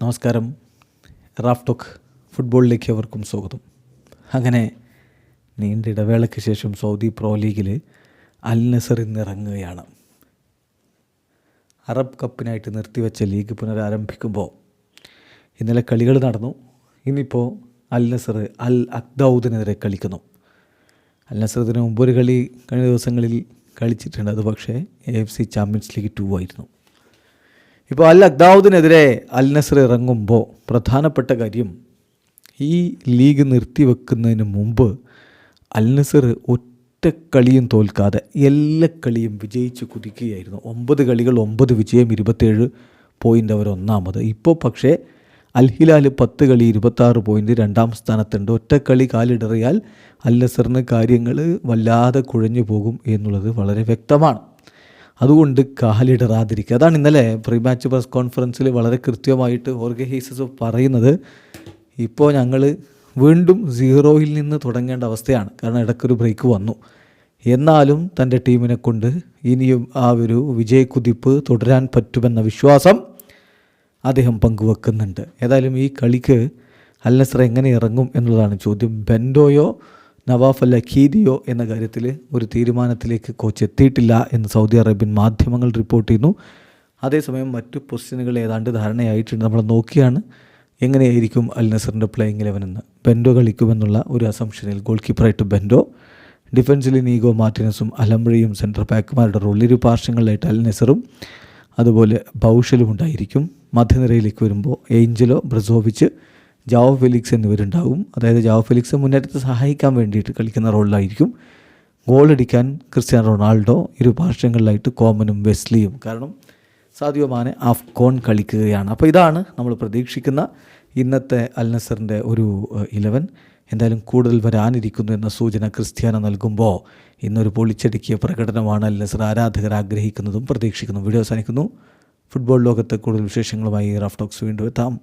നമസ്കാരം. Raf talk ഫുട്ബോളിലേക്ക് അവർക്കും സ്വാഗതം. അങ്ങനെ നീണ്ട ഇടവേളയ്ക്ക് ശേഷം സൗദി പ്രോ ലീഗിൽ അൽ നസർ ഇന്നിറങ്ങുകയാണ്. അറബ് കപ്പിനായിട്ട് നിർത്തിവെച്ച ലീഗ് പുനരാരംഭിക്കുമ്പോൾ ഇന്നലെ കളികൾ നടന്നു. ഇന്നിപ്പോൾ അൽ നസർ അൽ അഖ്ദൗദിനെതിരെ കളിക്കുന്നു. അൽ നസർ ഇതിന് മുമ്പൊരു കളി കഴിഞ്ഞ ദിവസങ്ങളിൽ കളിച്ചിട്ടുണ്ട്. അത് പക്ഷേ AFC ചാമ്പ്യൻസ് ലീഗ് 2 ആയിരുന്നു. ഇപ്പോൾ അൽ അഖ്ദൗദിനെതിരെ അൽ നസർ ഇറങ്ങുമ്പോൾ പ്രധാനപ്പെട്ട കാര്യം, ഈ ലീഗ് നിർത്തിവെക്കുന്നതിന് മുമ്പ് അൽ നസർ ഒറ്റ കളിയും തോൽക്കാതെ എല്ലാ കളിയും വിജയിച്ച് കുതിക്കുകയായിരുന്നു. 9 കളികൾ 9 വിജയം, 27 പോയിൻ്റ് അവർ ഒന്നാമത്. ഇപ്പോൾ പക്ഷേ അൽ ഹിലാൽ 10 കളി 26 പോയിൻ്റ് രണ്ടാം സ്ഥാനത്തുണ്ട്. ഒറ്റ കളി കാലിടറിയാൽ അൽ നസറിന് കാര്യങ്ങൾ വല്ലാതെ കുഴഞ്ഞു പോകും എന്നുള്ളത് വളരെ വ്യക്തമാണ്. അതുകൊണ്ട് കാലിടറാതിരിക്കുക. അതാണ് ഇന്നലെ പ്രീ മാച്ച് പ്രസ് കോൺഫറൻസിൽ വളരെ കൃത്യമായിട്ട് ഹോർഗെ ഹീസസ് പറയുന്നത്. ഇപ്പോൾ ഞങ്ങൾ വീണ്ടും 0-ൽ നിന്ന് തുടങ്ങേണ്ട അവസ്ഥയാണ്. കാരണം ഇടയ്ക്കൊരു ബ്രേക്ക് വന്നു. എന്നാലും തൻ്റെ ടീമിനെ കൊണ്ട് ഇനിയും ആ ഒരു വിജയക്കുതിപ്പ് തുടരാൻ പറ്റുമെന്ന വിശ്വാസം അദ്ദേഹം പങ്കുവെക്കുന്നുണ്ട്. ഏതായാലും ഈ കളിക്ക് അൽ നസർ എങ്ങനെ ഇറങ്ങും എന്നുള്ളതാണ് ചോദ്യം. ബെൻഡോയോ നവാഫ് അൽ അഖീദിയോ എന്ന കാര്യത്തിൽ ഒരു തീരുമാനത്തിലേക്ക് കോച്ച് എത്തിയിട്ടില്ല എന്ന് സൗദി അറേബ്യൻ മാധ്യമങ്ങൾ റിപ്പോർട്ട് ചെയ്യുന്നു. അതേസമയം മറ്റു പൊസിഷനുകൾ ഏതാണ്ട് ധാരണയായിട്ടുണ്ട്. നമ്മൾ നോക്കിയാണ് എങ്ങനെയായിരിക്കും അൽ നസറിൻ്റെ പ്ലേയിങ് 11 എന്ന്. ബെൻഡോ കളിക്കുമെന്നുള്ള ഒരു അസംഷനിൽ ഗോൾ കീപ്പറായിട്ട് ബെൻഡോ, ഡിഫൻസിൽ നീഗോ മാർട്ടിനസും അലംബ്രയും സെൻട്രൽ ബാക്കുമാരുടെ റോൾ. ഇരു പാർശ്വങ്ങളിലായിട്ട് അൽ നസറും അതുപോലെ ബൗഷലും ഉണ്ടായിരിക്കും. മധ്യനിരയിലേക്ക് വരുമ്പോൾ ഏഞ്ചലോ, ബ്രസോവിച്ച്, ജാവോ ഫെലിക്സ് എന്നിവരുണ്ടാവും. അതായത് ജാവോ ഫെലിക്സ് മുന്നേറ്റത്തെ സഹായിക്കാൻ വേണ്ടിയിട്ട് കളിക്കുന്ന റോളിലായിരിക്കും. ഗോളടിക്കാൻ ക്രിസ്ത്യാനോ റൊണാൾഡോ, ഇരു പാർശ്വങ്ങളിലായിട്ട് കോമനും വെസ്ലിയും. കാരണം സാദിയോ മാനെ ആഫ്കോൺ കളിക്കുകയാണ്. അപ്പോൾ ഇതാണ് നമ്മൾ പ്രതീക്ഷിക്കുന്ന ഇന്നത്തെ അൽ നസറിൻ്റെ ഒരു 11. എന്തായാലും കൂടുതൽ വരാനിരിക്കുന്നു എന്ന സൂചന ക്രിസ്ത്യാനോ നൽകുമ്പോൾ ഇന്നൊരു പൊളിച്ചടുക്കിയ പ്രകടനമാണ് അൽ നസർ ആരാധകർ ആഗ്രഹിക്കുന്നതും പ്രതീക്ഷിക്കുന്നതും. വീഡിയോ അവസാനിക്കുന്നു. ഫുട്ബോൾ ലോകത്തെ കൂടുതൽ വിശേഷങ്ങളുമായി റാഫ് ടോക്സ് വീണ്ടും എത്താം.